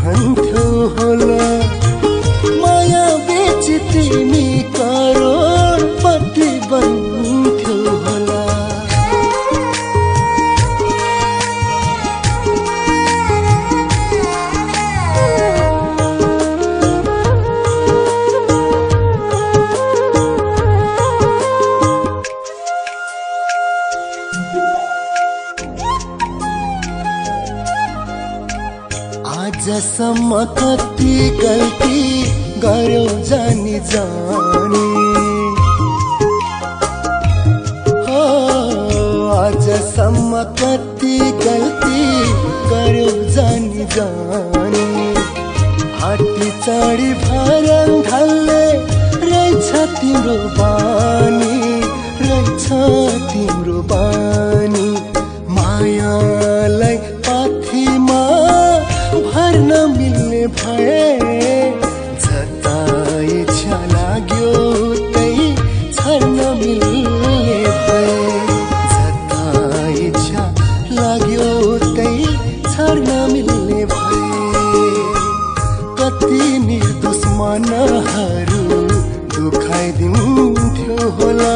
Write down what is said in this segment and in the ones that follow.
भन्थ्यौ होला माया बेची तिमी करोडपति बन्थ्यौ होला आजसम्म कति गल्ती गर्यौ जानी जानी हो आजसम्म कति गल्ती गर्यौ जानी जानी हाटी चढी भर्याङ ढल्ले रहेछ तिम्रो बानी रहेछ तिम्रो बानी मायालाई पाथीमा भर्न मिल्ने भए जता इच्छा लाग्यो त्यही छर्न मिल्ने भए जता इच्छा लाग्यो त्यही छर्न मिल्ने भए कति निर्दोष मनहरू दुखाइदिन्थ्यो होला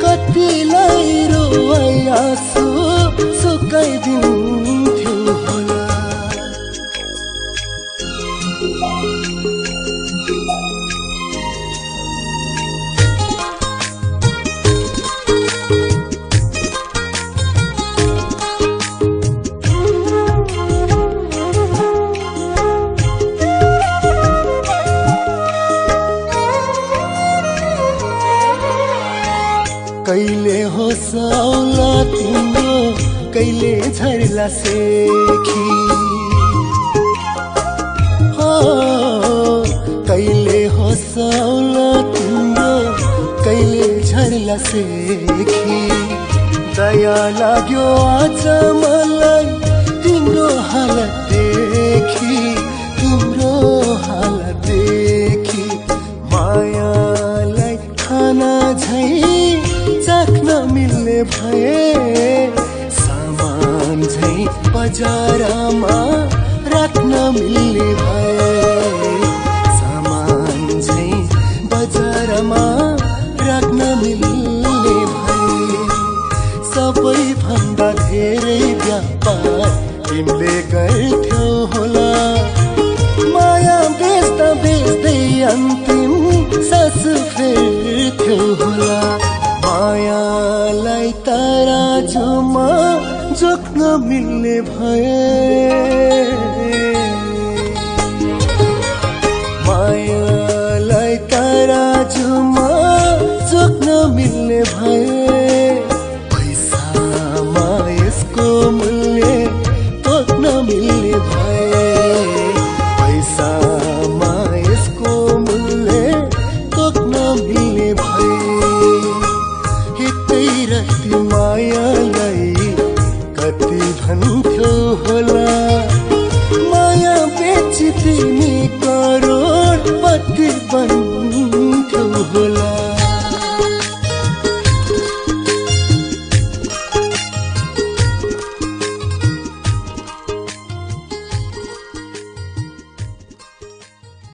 कतिलाई रोइ आँसु सुकाइदिन्थ्यो होला कहिले हो सौला तिम्रो कहिले झर्ला सेखी हो कहिले हो सौला तिम्रो कहिले झर्ला सेखी दया लाग्यो आज मलाई तिम्रो हालत देखी तिम्रो हालत देखी मायालाई खाना झै चाख्न मिल्ने भए सामान झै बजारमा राख्न मिल्ने भए सामान झै बजारमा राख्न मिल्ने भए सबैभन्दा धेरै व्यापार तिमीले गर्थ्यौ होला माया बेच्दा बेच्दै अन्तिम सास फेर्थ्यौ होला मायालाई तराजुमा जोख्न मिल्ने भए